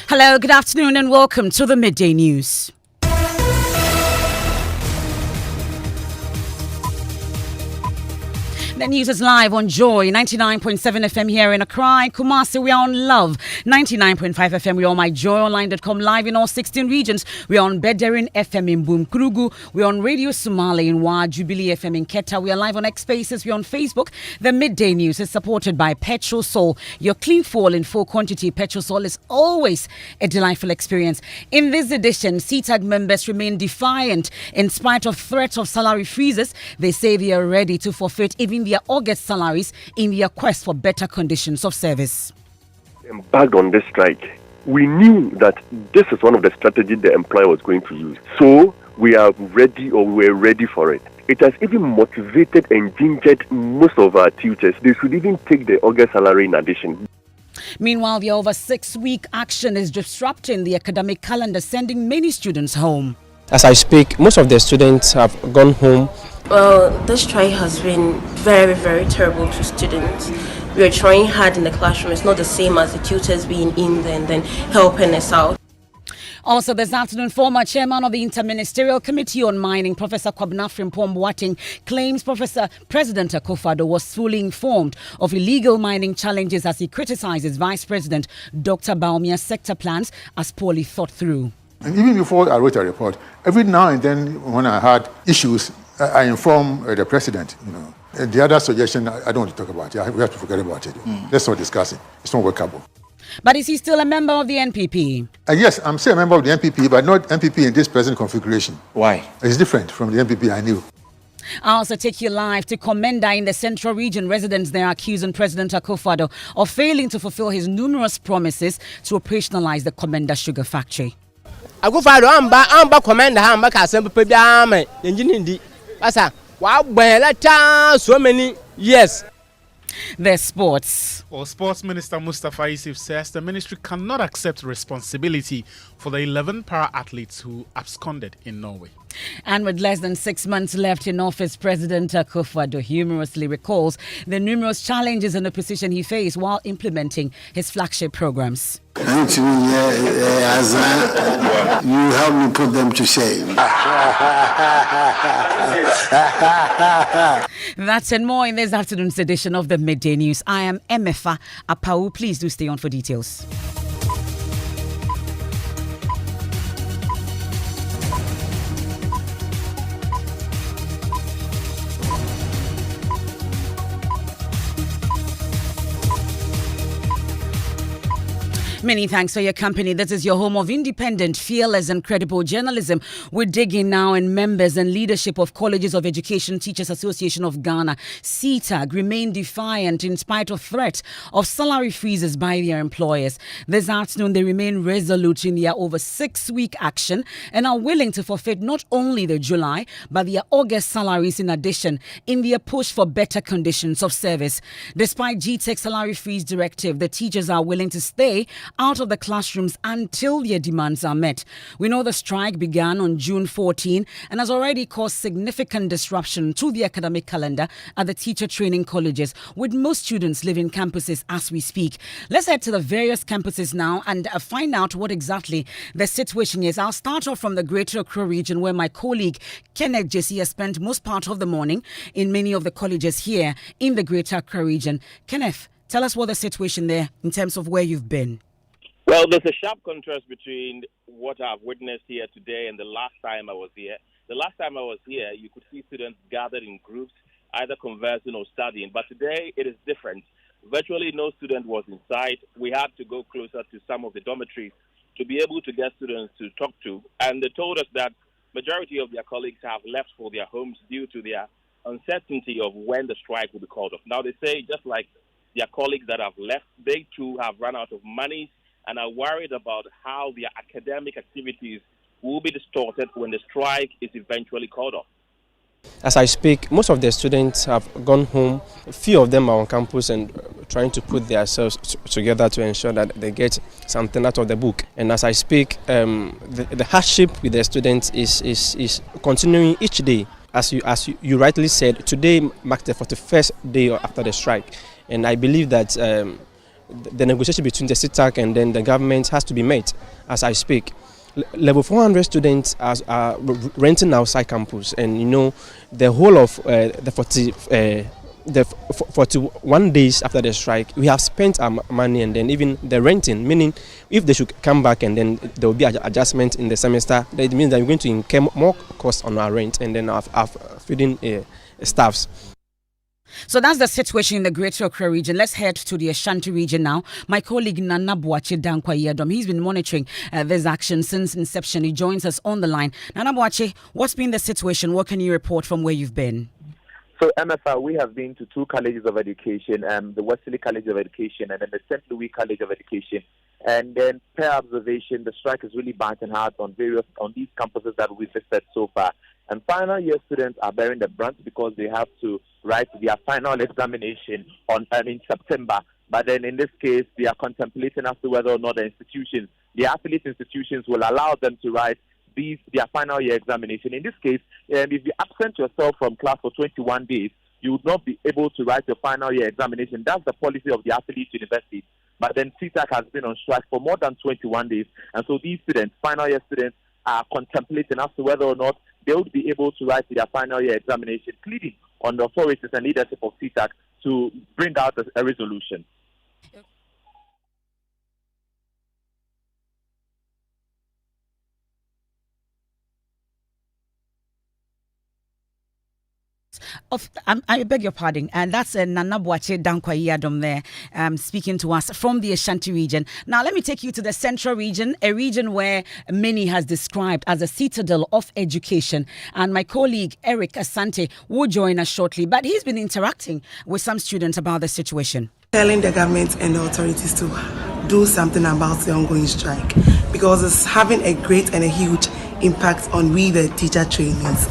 Hello, good afternoon and welcome to the Midday News. The news is live on Joy 99.7 FM here in Accra. Kumasi, we are on Love 99.5 FM. We are on myjoyonline.com live in all 16 regions. We are on Bedouin FM in Bumkurugu. We are on Radio Somali in Wa Jubilee FM in Keta. We are live on X Spaces. We are on Facebook. The Midday News is supported by Petrol Sol. Your clean fuel in full quantity. Petrol Sol is always a delightful experience. In this edition, CTAG members remain defiant in spite of threats of salary freezes. They say they are ready to forfeit even their August salaries in their quest for better conditions of service. Embarked on this strike, we knew that this is one of the strategies the employer was going to use. So we are ready, or we're ready for it. It has even motivated and gingered most of our teachers. They should even take the August salary in addition. Meanwhile, the over 6-week action is disrupting the academic calendar, sending many students home. As I speak, most of the students have gone home. Well, this strike has been very, very terrible to students. We are trying hard in the classroom. It's not the same as the tutors being in there and then helping us out. Also this afternoon, former chairman of the Interministerial Committee on Mining, Professor Kwabena Frimpong Boateng, claims President Akufo-Addo was fully informed of illegal mining challenges as he criticizes Vice President Dr. Bawumia's sector plans as poorly thought through. And even before I wrote a report, every now and then when I had issues, I inform the president. The other suggestion, I don't want to talk about it. We have to forget about it. Let's not discuss it. It's not workable. But is he still a member of the NPP? Yes, I'm still a member of the NPP, but not NPP in this present configuration. Why? It's different from the NPP I knew. I also take you live to Komenda in the Central Region. Residents there are accusing President Akufo-Addo of failing to fulfill his numerous promises to operationalize the Komenda sugar factory. Akufo-Addo amba Komenda amba kasem pepe ame enjini asa wa gbeleta so many years. There's sports. Well, Sports Minister Mustafa Yusuf says the ministry cannot accept responsibility for the 11 para-athletes who absconded in Norway. And with less than 6 months left in office, President Akufo-Addo humorously recalls the numerous challenges and opposition he faced while implementing his flagship programs. Actually, you help me put them to shame. That's and more in this afternoon's edition of the Midday News. I am Emefa. Apawu, please do stay on for details. Many thanks for your company. This is your home of independent, fearless and credible journalism. We're digging now in members and leadership of Colleges of Education Teachers Association of Ghana, CTAG, remain defiant in spite of threat of salary freezes by their employers. This afternoon, they remain resolute in their over 6-week action and are willing to forfeit not only their July, but their August salaries in addition in their push for better conditions of service. Despite GTEC salary freeze directive, the teachers are willing to stay out of the classrooms until their demands are met. We know the strike began on June 14 and has already caused significant disruption to the academic calendar at the teacher training colleges, with most students leaving campuses as we speak. Let's head to the various campuses now and find out what exactly the situation is. I'll start off from the Greater Accra region, where my colleague Kenneth Jesse has spent most part of the morning in many of the colleges here in the Greater Accra region. Kenneth, tell us what the situation there in terms of where you've been. Well, there's a sharp contrast between what I've witnessed here today and the last time I was here. The last time I was here, you could see students gathered in groups, either conversing or studying. But today, it is different. Virtually no student was inside. We had to go closer to some of the dormitories to be able to get students to talk to. And they told us that majority of their colleagues have left for their homes due to their uncertainty of when the strike will be called off. Now, they say just like their colleagues that have left, they too have run out of money and are worried about how their academic activities will be distorted when the strike is eventually called off. As I speak, most of the students have gone home. A few of them are on campus and trying to put themselves together to ensure that they get something out of the book. And as I speak, the hardship with the students is continuing each day. As you rightly said, today marks the 41st day after the strike. And I believe that the negotiation between the CTAC and then the government has to be made as I speak. Level 400 students are renting outside campus, and the whole of the 41 days after the strike, we have spent our money, and then even the renting, meaning if they should come back and then there will be an adjustment in the semester, that means that we're going to incur more costs on our rent and then our feeding staffs. So that's the situation in the Greater Accra region. Let's head to the Ashanti region now. My colleague Nana Boache Dankwa Yedom, he's been monitoring this action since inception. He joins us on the line. Nana Boache, what's been the situation? What can you report from where you've been? So, Emefa, we have been to two colleges of education, the Wesley College of Education and then the St. Louis College of Education. And then, per observation, the strike is really biting hard on these campuses that we visited so far. And final year students are bearing the brunt because they have to write their final examination in September. But then in this case, they are contemplating as to whether or not the affiliate institutions will allow them to write their final year examination. In this case, if you absent yourself from class for 21 days, you would not be able to write your final year examination. That's the policy of the affiliate universities. But then CTAC has been on strike for more than 21 days. And so these students, final year students, are contemplating as to whether or not they would be able to write their final year examination, pleading on the authorities and leadership of CTAC to bring out a resolution. I beg your pardon, and that's Nana Boache Dankwa Yadom there speaking to us from the Ashanti region. Now, let me take you to the Central region, a region where many has described as a citadel of education. And my colleague Eric Asante will join us shortly, but he's been interacting with some students about the situation. Telling the government and the authorities to do something about the ongoing strike because it's having a great and a huge impact on the teacher trainings.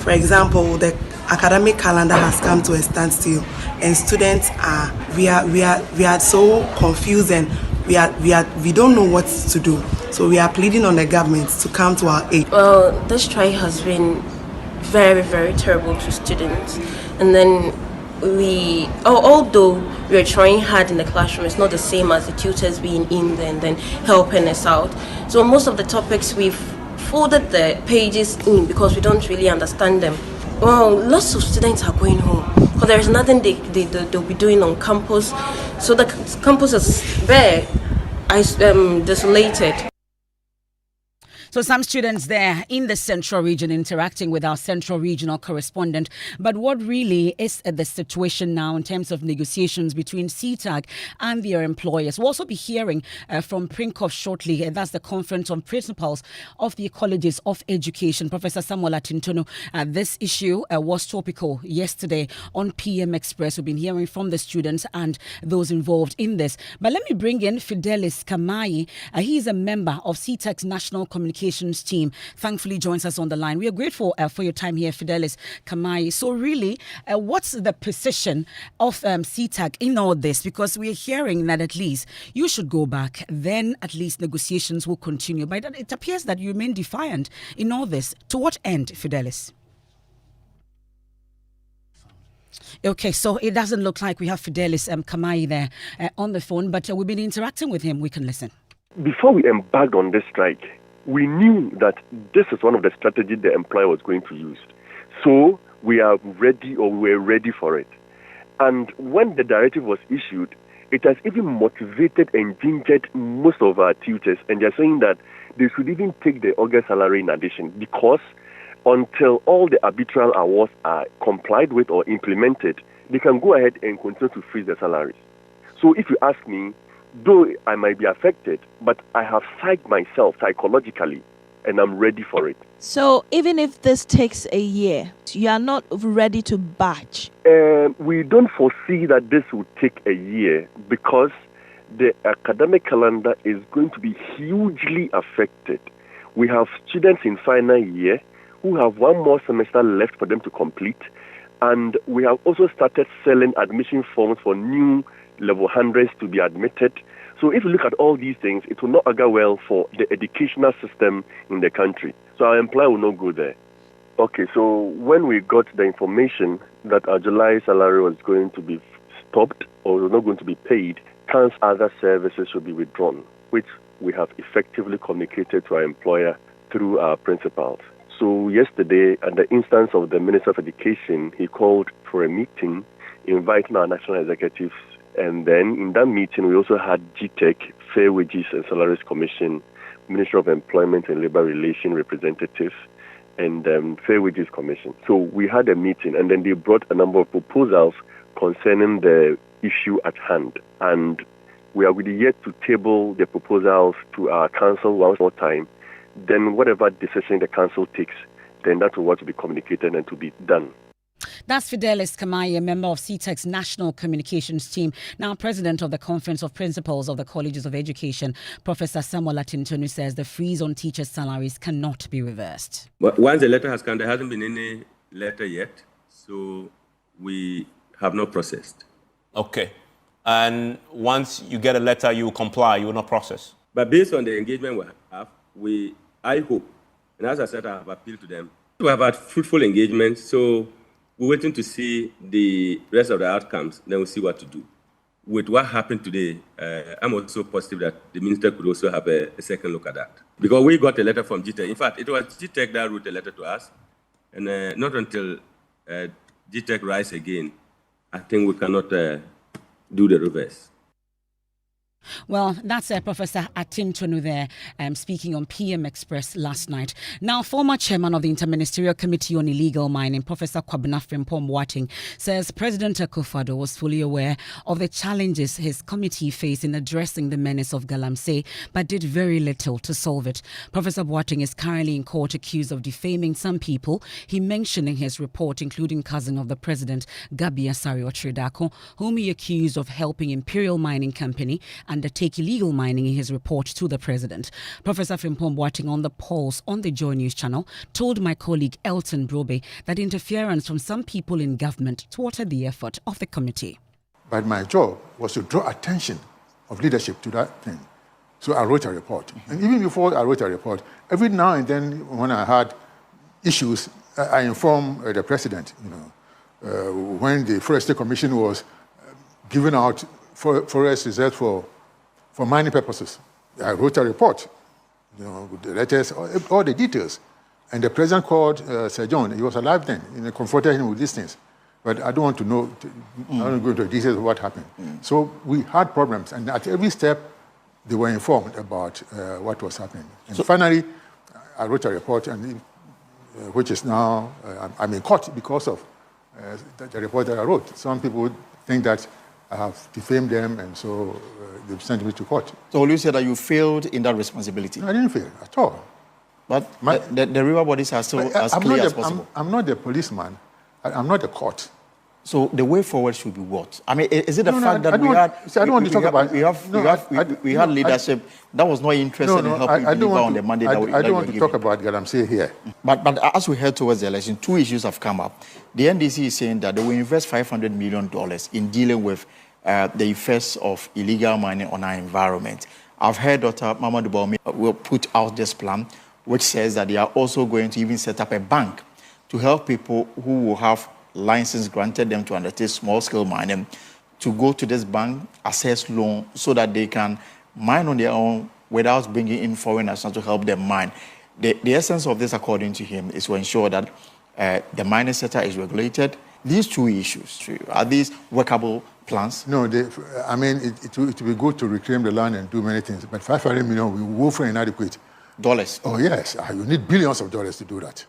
For example, the academic calendar has come to a standstill, and students we are so confused, and we don't know what to do. So we are pleading on the government to come to our aid. Well, this strike has been very, very terrible to students, and then although we are trying hard in the classroom, it's not the same as the tutors being in there and then helping us out. So most of the topics we've folded the pages in because we don't really understand them. Well, lots of students are going home because there's nothing they'll be doing on campus. So the campus is very desolated. So some students there in the Central region interacting with our Central regional correspondent. But what really is the situation now in terms of negotiations between CTAG and their employers? We'll also be hearing from Prinkov shortly. That's the Conference on Principals of the Colleges of Education. Professor Samuel Atintono, this issue was topical yesterday on PM Express. We've been hearing from the students and those involved in this. But let me bring in Fidelis Kamai. He's a member of CTAG's National Communications team. Thankfully joins us on the line. We are grateful for your time here, Fidelis Kamai. So really, what's the position of CTAG in all this? Because we're hearing that at least you should go back, then at least negotiations will continue. But it appears that you remain defiant in all this. To what end, Fidelis? Okay, so it doesn't look like we have Fidelis Kamai there on the phone, but we've been interacting with him. We can listen. Before we embarked on this strike, we knew that this is one of the strategies the employer was going to use. So we are ready, or we're ready for it. And when the directive was issued, it has even motivated and gingered most of our tutors, and they're saying that they should even take the August salary in addition, because until all the arbitral awards are complied with or implemented, they can go ahead and continue to freeze the salaries. So if you ask me, though I might be affected, but I have psyched myself psychologically and I'm ready for it. So even if this takes a year, you are not ready to batch? We don't foresee that this will take a year because the academic calendar is going to be hugely affected. We have students in final year who have one more semester left for them to complete, and we have also started selling admission forms for new level 100s to be admitted. So if you look at all these things, it will not augur well for the educational system in the country. So our employer will not go there. Okay, so when we got the information that our July salary was going to be stopped or was not going to be paid, council other services will be withdrawn, which we have effectively communicated to our employer through our principals. So yesterday, at the instance of the Minister of Education, he called for a meeting, inviting our national executives. And then in that meeting, we also had GTEC, Fair Wages and Salaries Commission, Ministry of Employment and Labour Relations representatives, and Fair Wages Commission. So we had a meeting, and then they brought a number of proposals concerning the issue at hand. And we are yet to table the proposals to our council one more time. Then whatever decision the council takes, then that will what to be communicated and to be done. That's Fidelis Kamaye, member of CTEC's National Communications Team, now president of the Conference of Principals of the Colleges of Education. Professor Samuel Atintonu says the freeze on teachers' salaries cannot be reversed. But once the letter has come, there hasn't been any letter yet, so we have not processed. Okay. And once you get a letter, you will comply, you will not process? But based on the engagement we have, I hope, and as I said, I have appealed to them. We have had fruitful engagement, so we're waiting to see the rest of the outcomes, then we'll see what to do. With what happened today, I'm also positive that the minister could also have a second look at that. Because we got a letter from GTEC. In fact, it was GTEC that wrote a letter to us, and not until GTEC rise again, I think we cannot do the reverse. Well, that's Professor Atintonu there speaking on PM Express last night. Now, former chairman of the Interministerial Committee on Illegal Mining, Professor Kwabena Frimpong Boateng, says President Akufo-Addo was fully aware of the challenges his committee faced in addressing the menace of Galamsey, but did very little to solve it. Professor Boateng is currently in court accused of defaming some people he mentioned in his report, including cousin of the president, Gabi Asare Otridako, whom he accused of helping Imperial Mining Company undertake illegal mining in his report to the president. Professor Frimpong Boateng on the Pulse on the Joy News channel told my colleague Elton Brobe that interference from some people in government thwarted the effort of the committee. But my job was to draw attention of leadership to that thing. So I wrote a report. And even before I wrote a report, every now and then when I had issues, I informed the president. When the Forestry Commission was giving out forest reserves for mining purposes, I wrote a report, with the letters, all the details. And the president called Sir John. He was alive then, and confronted him with these things. But I don't want to know, I don't go into the details of what happened. So we had problems, and at every step, they were informed about what was happening. And finally, I wrote a report, and which is now, I'm in court because of the report that I wrote. Some people think that I have defamed them, and so they've sent me to court. So will you say that you failed in that responsibility? No, I didn't fail at all. But the river bodies are still as clear as possible. I'm not the policeman. I'm not the court. So the way forward should be what? I mean, is it the fact that we had leadership that was not interested in helping deliver on the mandate that I don't want to talk about Galamsey here. But as we head towards the election, two issues have come up. The NDC is saying that they will invest $500 million in dealing with the effects of illegal mining on our environment. I've heard Dr. Mamadou Bawumia will put out this plan, which says that they are also going to even set up a bank to help people who will have license granted them to undertake small-scale mining to go to this bank, assess loan, so that they can mine on their own without bringing in foreign nationals to help them mine. The essence of this, according to him, is to ensure that the mining sector is regulated. These two issues, are these workable plans? No, I mean, it will be good to reclaim the land and do many things, but $500 million will be woefully inadequate. Dollars? Oh, yes. You need billions of dollars to do that.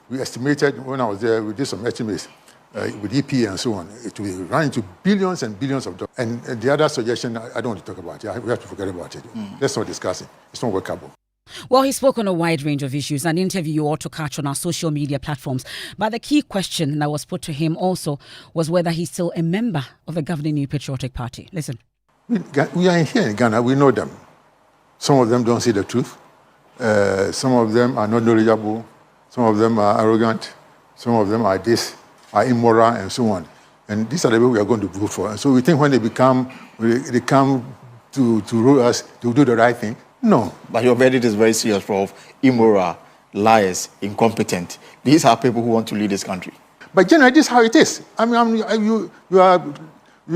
We estimated, when I was there, we did some estimates with EP and so on, it will be running to billions and billions of dollars. And the other suggestion, I don't want to talk about it. We have to forget about it. Let's not discuss it. It's not workable. Well, he spoke on a wide range of issues, an interview you ought to catch on our social media platforms. But the key question that was put to him also was whether he's still a member of the governing New Patriotic Party. Listen. We are here in Ghana. We know them. Some of them don't see the truth. Some of them are not knowledgeable. Some of them are arrogant. Some of them are immoral, and so on. And these are the people we are going to vote for. And so we think when they come to rule us, they will do the right thing. No. But your verdict is very serious, Prof. Immoral, liars, incompetent. These are people who want to lead this country. But generally, this is how it is. I mean, you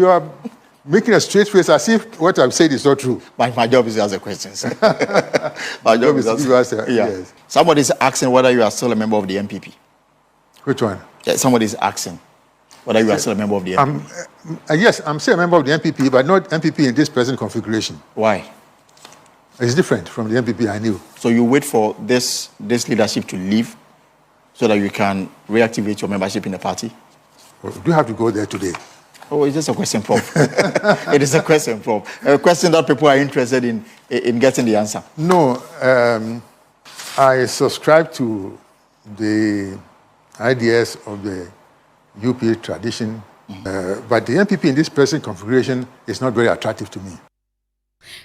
are making a straight face as if what I've said is not true. My job is to answer questions. My job is to answer. Yeah. Yes. Somebody's asking whether you are still a member of the MPP. Which one? Yeah, somebody's asking whether you are still a member of the MPP. Yes, I'm still a member of the MPP, but not MPP in this present configuration. Why? It's different from the MPP I knew. So you wait for this leadership to leave so that you can reactivate your membership in the party? Well, do you have to go there today? Oh, it's just a question, Prof. It is a question, Prof. A question that people are interested in getting the answer. No, I subscribe to the ideas of the UP tradition, but the MPP in this present configuration is not very attractive to me.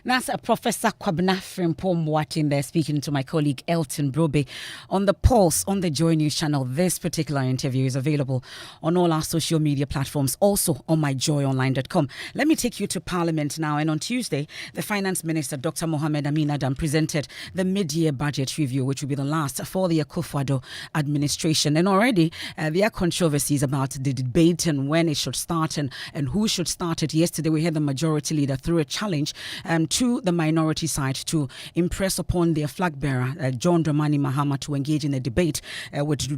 That's Professor Kwabena Frimpong Boateng there speaking to my colleague Elton Brobe on the Pulse on the Joy News channel. This particular interview is available on all our social media platforms, also on myjoyonline.com. Let me take you to Parliament now. And on Tuesday, the Finance Minister, Dr. Mohamed Amin Adam, presented the mid-year budget review, which will be the last for the Akufo-Addo administration. And already there are controversies about the debate and when it should start and who should start it. Yesterday, we had the majority leader through a challenge to the minority side to impress upon their flag bearer, John Dramani Mahama, to engage in a debate with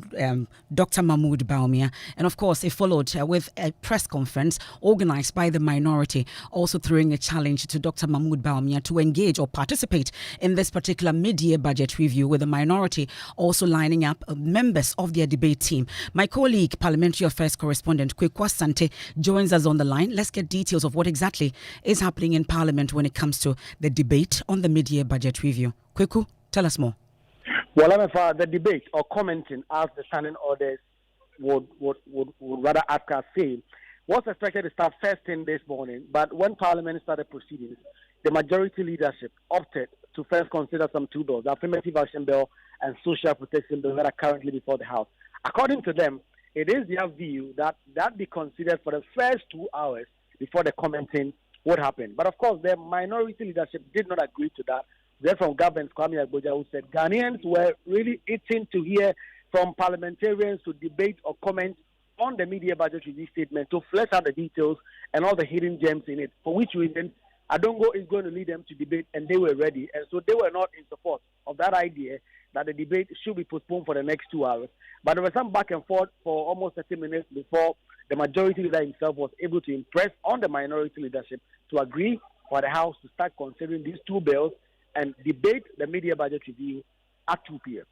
Dr. Mahmoud Bawumia. And of course, it followed with a press conference organized by the minority, also throwing a challenge to Dr. Mahmoud Bawumia to engage or participate in this particular mid-year budget review, with the minority also lining up members of their debate team. My colleague, Parliamentary Affairs Correspondent Kweku Asante, joins us on the line. Let's get details of what exactly is happening in Parliament when it comes to the debate on the mid-year budget review. Kweku, tell us more. Well, Emefa, the debate or commenting as the standing orders would rather ask us say was expected to start first thing this morning, but when Parliament started proceedings, the majority leadership opted to first consider some two bills, the Affirmative Action Bill and Social Protection Bill that are currently before the House. According to them, it is their view that be considered for the first 2 hours before the commenting would happen. But of course, the minority leadership did not agree to that. They're from Government Kwame Agboja, who said Ghanaians were really itching to hear from parliamentarians to debate or comment on the media budget review statement to flesh out the details and all the hidden gems in it, for which reason Adongo is going to lead them to debate, and they were ready. And so they were not in support of that idea that the debate should be postponed for the next 2 hours. But there was some back and forth for almost 30 minutes before the majority leader himself was able to impress on the minority leadership to agree for the House to start considering these two bills and debate the media budget review at 2 p.m.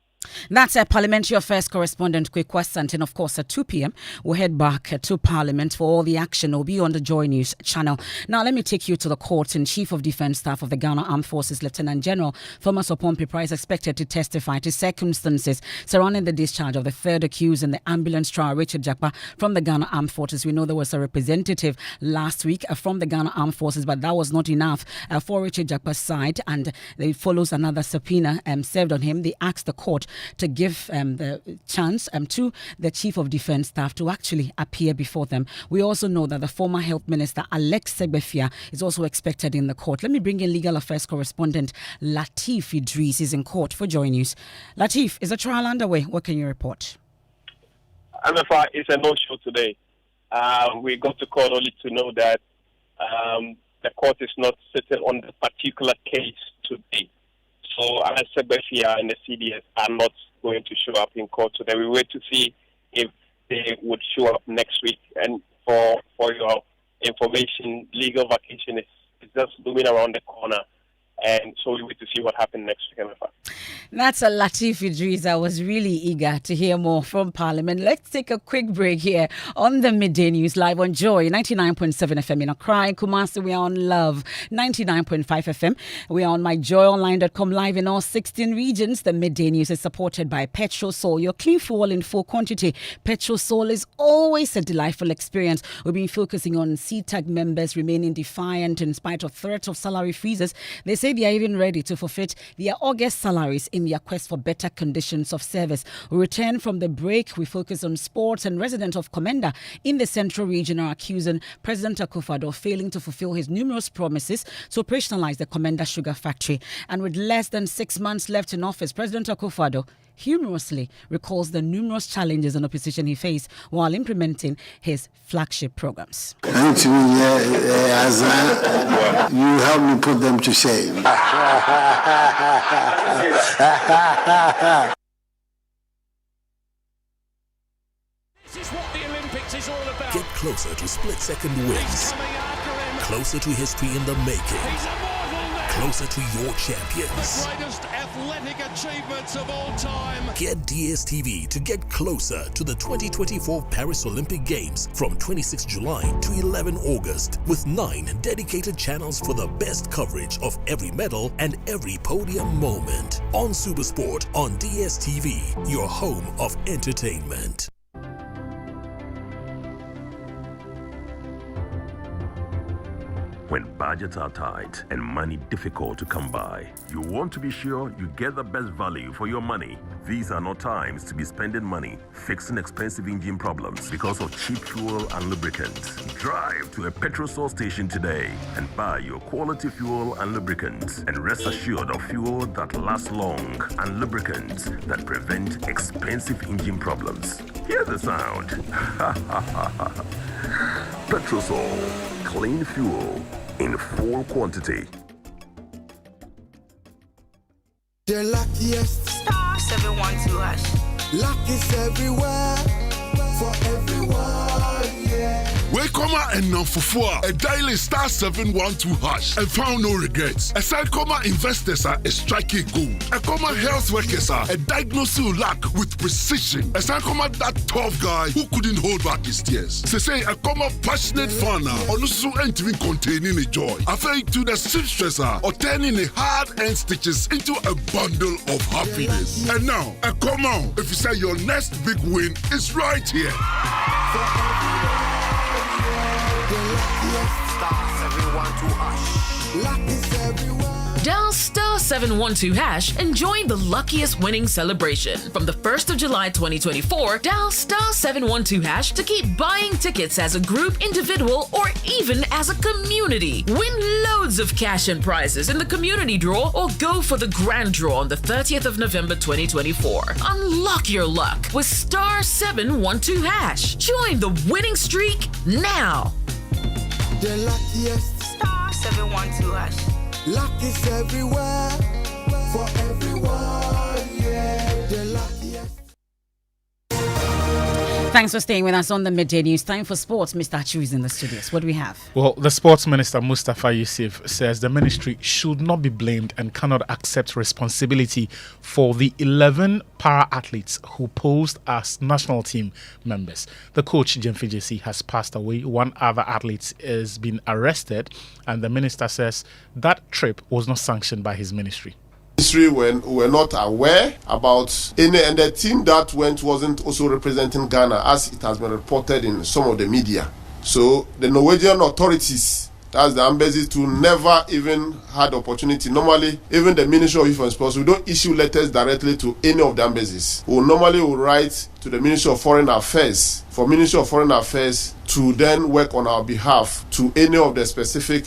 That's a Parliamentary Affairs Correspondent Kweku Asante. And of course, at 2 p.m., we'll head back to Parliament for all the action. Will be on the Joy News channel. Now, let me take you to the court. And Chief of Defence Staff of the Ghana Armed Forces, Lieutenant General Thomas Opon-Pipra, is expected to testify to circumstances surrounding the discharge of the third accused in the ambulance trial, Richard Jakpa, from the Ghana Armed Forces. We know there was a representative last week from the Ghana Armed Forces, but that was not enough for Richard Jakpa's side. And it follows another subpoena served on him. They asked the court to give the chance to the Chief of Defence Staff to actually appear before them. We also know that the former Health Minister, Alex Segbefia, is also expected in the court. Let me bring in Legal Affairs Correspondent Latif Idris is in court for Joy News. Latif, is the trial underway? What can you report? Emefa, it's a no-show today. We got to court only to know that the court is not sitting on the particular case today. So Alex Segbefia and the CDS are not going to show up in court today. We wait to see if they would show up next week. And for your information, legal vacation is just looming around the corner. And so we wait to see what happens next week. That's a Latif Idris. I was really eager to hear more from Parliament. Let's take a quick break here on the Midday News live on Joy 99.7 FM in Accra. Kumasi, we are on Love 99.5 FM. We are on myjoyonline.com live in all 16 regions. The Midday News is supported by Petrol Soul, your clean fuel in full quantity. Petrol Soul is always a delightful experience. We've been focusing on CTAG members remaining defiant in spite of threats of salary freezes. They say they are even ready to forfeit their August salaries in their quest for better conditions of service. We return from the break. We focus on sports, and residents of Komenda in the Central Region are accusing President Akufo-Addo of failing to fulfill his numerous promises to operationalize the Komenda Sugar Factory. And with less than 6 months left in office, President Akufo-Addo humorously recalls the numerous challenges and opposition he faced while implementing his flagship programs. And to me, you help me put them to shame. This is what the Olympics is all about. Get closer to split-second wins. Closer to history in the making. Closer to your champions. The greatest athletic achievements of all time. Get DSTV to get closer to the 2024 Paris Olympic Games from 26 July to 11 August with 9 dedicated channels for the best coverage of every medal and every podium moment. On Supersport on DSTV, your home of entertainment. When budgets are tight and money difficult to come by, you want to be sure you get the best value for your money. These are not times to be spending money fixing expensive engine problems because of cheap fuel and lubricants. Drive to a petrol source station today and buy your quality fuel and lubricants, and rest assured of fuel that lasts long and lubricants that prevent expensive engine problems. Hear the sound. Petrosol, clean fuel in full quantity. The luckiest star 712 hash. Luck is everywhere for everyone, yeah. Welcome and now for a daily star 712 hash and found no regrets. A Sankoma investors are a striking gold. A Koma health workers are a diagnosing luck with precision. A Sankoma that tough guy who couldn't hold back his tears. Say a Koma passionate fan on also entering containing a joy. Affair to the seamstresser or turning the hard-earned stitches into a bundle of happiness. And now, a Koma, if you say your next big win is right here. Dial star 712 hash and join the luckiest winning celebration. From the 1st of July 2024, dial star 712 hash to keep buying tickets as a group, individual, or even as a community. Win loads of cash and prizes in the community draw or go for the grand draw on the 30th of November 2024. Unlock your luck with star 712 hash. Join the winning streak now. The luckiest star 712 hash. Luck is everywhere for everyone, yeah. The luckiest. Thanks for staying with us on the Midday News. Time for sports. Mr. Achu is in the studios. What do we have? Well, the sports minister, Mustafa Yusuf, says the ministry should not be blamed and cannot accept responsibility for the 11 para-athletes who posed as national team members. The coach, Jemfi JC, has passed away. One other athlete has been arrested, and the minister says that trip was not sanctioned by his ministry. Were not aware about any, and the team that went wasn't also representing Ghana, as it has been reported in some of the media. So the Norwegian authorities, that's the embassy, to never even had opportunity. Normally, even the Ministry of Youth and Sports, we don't issue letters directly to any of the embassies. We normally will write to the Ministry of Foreign Affairs, for Ministry of Foreign Affairs to then work on our behalf to any of the specific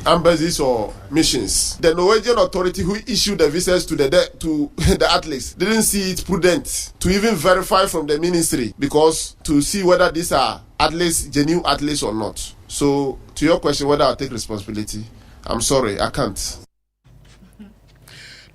embassies or missions. The Norwegian authority who issued the visas to the athletes didn't see it prudent to even verify from the ministry, because to see whether these are athletes, genuine athletes or not. So to your question, whether I'll take responsibility, I'm sorry, I can't.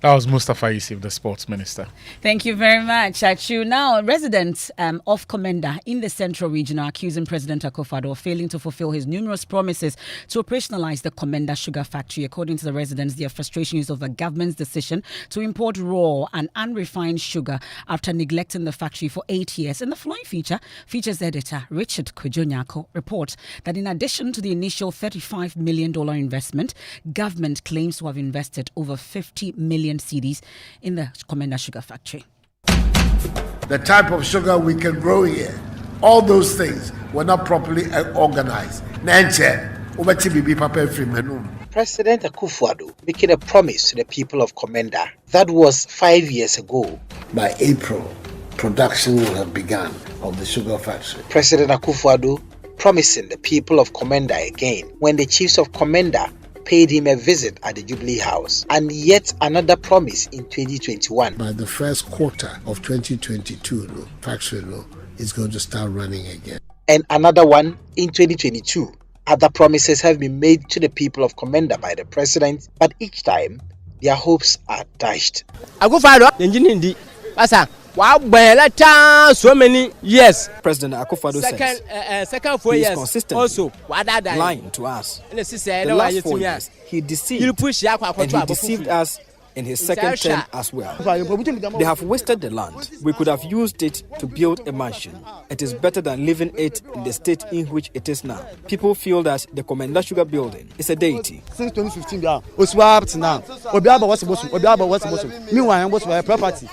That was Mustafa Yusuf, the sports minister. Thank you very much, Achu. Now, residents of Komenda in the Central Region are accusing President Akufo-Addo of failing to fulfill his numerous promises to operationalize the Komenda sugar factory. According to the residents, their frustration is over the government's decision to import raw and unrefined sugar after neglecting the factory for 8 years. In the following features editor Richard Kojonyako reports that in addition to the initial $35 million investment, government claims to have invested over 50 million cedis in the Komenda sugar factory. The type of sugar we can grow here, all those things were not properly organized. President Akufo-Addo making a promise to the people of Komenda. That was 5 years ago. By April, production will have begun of the sugar factory. President Akufo-Addo promising the people of Komenda again when the chiefs of Komenda paid him a visit at the Jubilee House, and yet another promise in 2021. By the first quarter of 2022, factory is going to start running again. And another one in 2022. Other promises have been made to the people of Komenda by the president, but each time their hopes are dashed. So many years. President Akufo-Addo says second 4 he years is consistent also lying to us. The last 4 years, he deceived, and he deceived us in his second term as well. They have wasted the land. We could have used it to build a mansion. It is better than leaving it in the state in which it is now. People feel that the Komenda Sugar building is a deity. Since 2015, up to now. Meanwhile, I'm property.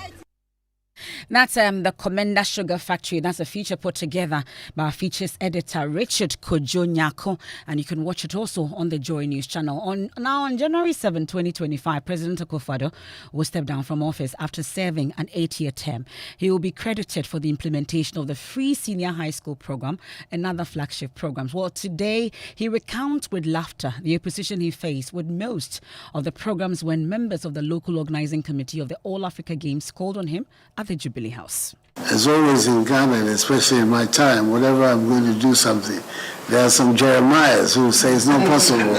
That's the Komenda Sugar Factory. That's a feature put together by our features editor Richard Kojo Nyako, and you can watch it also on the Joy News channel. On January 7, 2025, President Akufo-Addo will step down from office after serving an 8-year term. He will be credited for the implementation of the free senior high school program and other flagship programs. Well, today he recounts with laughter the opposition he faced with most of the programs when members of the local organizing committee of the All Africa Games called on him at the Jubilee House. As always in Ghana, and especially in my time, whenever I'm going to do something, there are some Jeremiahs who say it's not possible.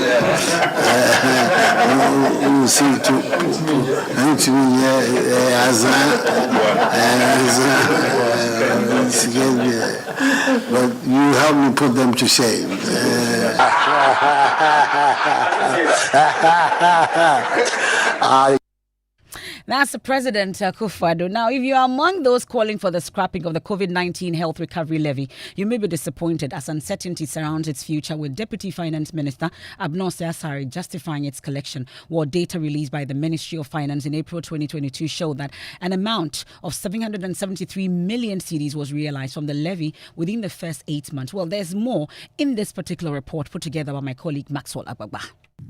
Who seem to but you help me put them to shame. That's the President Akufo-Addo. Now, if you are among those calling for the scrapping of the COVID-19 health recovery levy, you may be disappointed as uncertainty surrounds its future, with Deputy Finance Minister Abnose Asare justifying its collection. What data released by the Ministry of Finance in April 2022 showed that an amount of 773 million cedis was realized from the levy within the first 8 months. Well, there's more in this particular report put together by my colleague Maxwell Agbagba.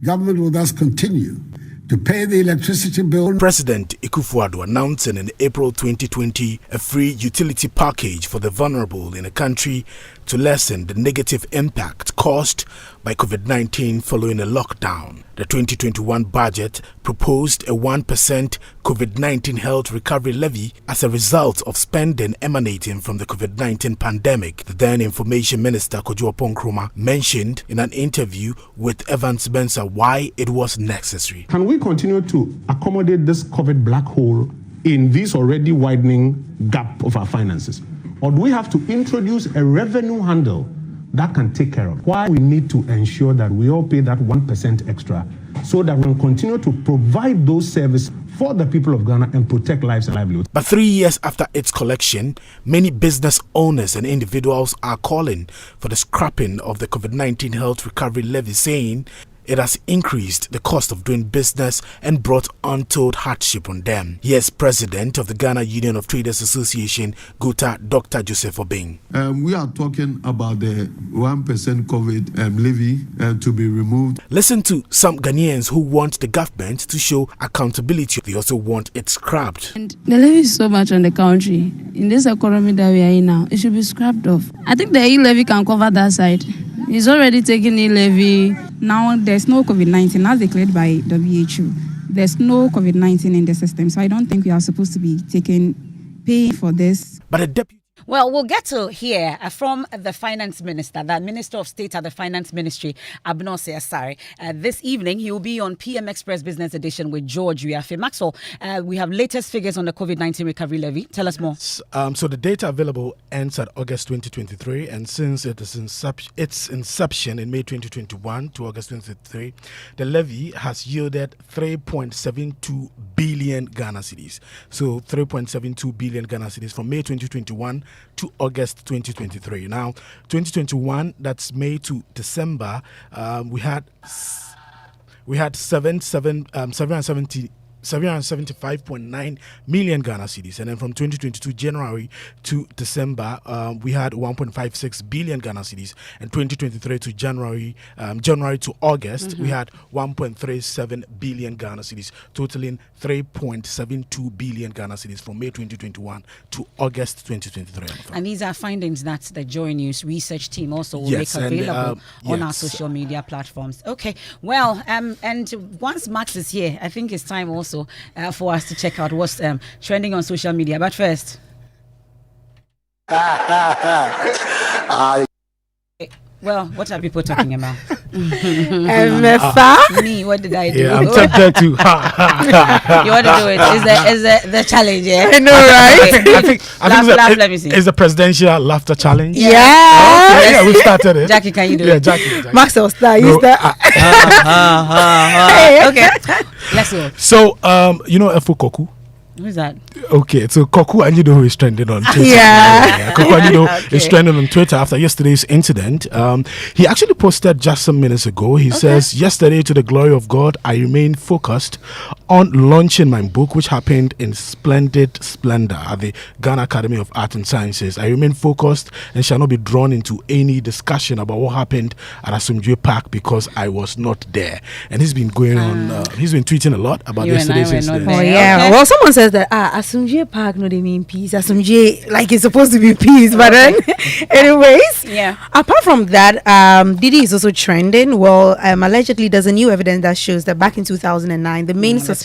Government will thus continue to pay the electricity bill. President Akufo-Addo announcing in April 2020 a free utility package for the vulnerable in the country to lessen the negative impact caused by COVID-19 following a lockdown. The 2021 budget proposed a 1% COVID-19 health recovery levy as a result of spending emanating from the COVID-19 pandemic. The then Information Minister Kojo Nkrumah mentioned in an interview with Evans Bensa why it was necessary. Can we continue to accommodate this COVID black hole in this already widening gap of our finances? Or do we have to introduce a revenue handle that can take care of why we need to ensure that we all pay that 1% extra so that we can continue to provide those services for the people of Ghana and protect lives and livelihoods. But 3 years after its collection, many business owners and individuals are calling for the scrapping of the COVID-19 health recovery levy, saying it has increased the cost of doing business and brought untold hardship on them. Here's President of the Ghana Union of Traders Association, GUTA, Dr. Joseph Obeng. We are talking about the 1% COVID levy to be removed. Listen to some Ghanaians who want the government to show accountability. They also want it scrapped. And the levy is so much on the country. In this economy that we are in now, it should be scrapped off. I think the e-levy can cover that side. He's already taking e-levy. Now there's no COVID-19 as declared by WHO. There's no COVID-19 in the system, so I don't think we are supposed to be paying for this. But a deputy. Well, we'll get to hear from the Finance Minister, the Minister of State at the Finance Ministry, Abnose Asare. This evening, he will be on PM Express Business Edition with George Riafe. Maxwell, we have latest figures on the COVID-19 recovery levy. Tell us more. So the data available ends at August 2023, and since its inception in May 2021 to August 2023, the levy has yielded 3.72 billion Ghana cedis. So 3.72 billion Ghana cedis from May 2021 to August 2023. Now, 2021, that's May to December, we had 770 775.9 million Ghana cedis. And then from 2022 January to December, we had 1.56 billion Ghana cedis. And 2023 to January to August, we had 1.37 billion Ghana cedis, totaling 3.72 billion Ghana cedis from May 2021 to August 2023. And these are findings that the Joy News research team also will make available on our social media platforms. Okay, well, and once Max is here, I think it's time also for us to check out what's trending on social media. But first, well, what are people talking about? Emefa? Me, what did I do? Yeah, I'm tempted to. You want to do it? Is the challenge? Yeah, I know, right? I think let me see. It's the presidential laughter challenge. Yeah. Okay, yeah, we started it. Jackie, can you do it? Yeah, Jackie. Max will start. You start. Okay, let's go. So, you know Efo Koku? Who's that? Okay, so Koku Anyido is trending on Twitter. Yeah. Koku Anyido is trending on Twitter after yesterday's incident. He actually posted just some minutes ago. He says, yesterday, to the glory of God, I remained focused on launching my book, which happened in splendid splendor at the Ghana Academy of Art and Sciences. I remain focused and shall not be drawn into any discussion about what happened at Asumdue Park because I was not there. And he's been going on, he's been tweeting a lot about yesterday's incident. Oh, yeah. Okay. Well, someone says that Asumdue Park, no, they mean peace. Asumdue, like it's supposed to be peace, but then, anyways, apart from that, Didi is also trending. Well, allegedly, there's a new evidence that shows that back in 2009, the main suspect,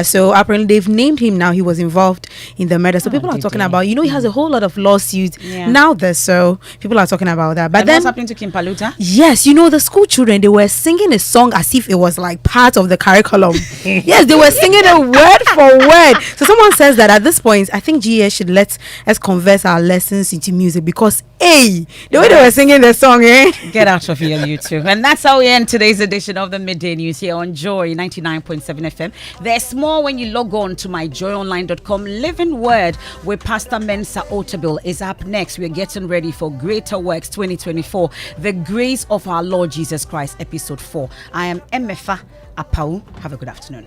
so apparently they've named him now. He was involved in the murder. So people are talking about, he has a whole lot of lawsuits now. So people are talking about that. But and then, what's happening to Kim Paluta? Yes, the school children, they were singing a song as if it was like part of the curriculum. Yes, they were singing it word for word. So someone says that at this point, I think GS should let us convert our lessons into music because, the way they were singing the song, Get out of here, you two. And that's how we end today's edition of the Midday News here on Joy 99.7 FM. There's more when you log on to myjoyonline.com. Living Word with Pastor Mensa Otabil is up next. We're getting ready for Greater Works 2024, The Grace of Our Lord Jesus Christ, Episode 4. I am Emefa Apawu. Have a good afternoon.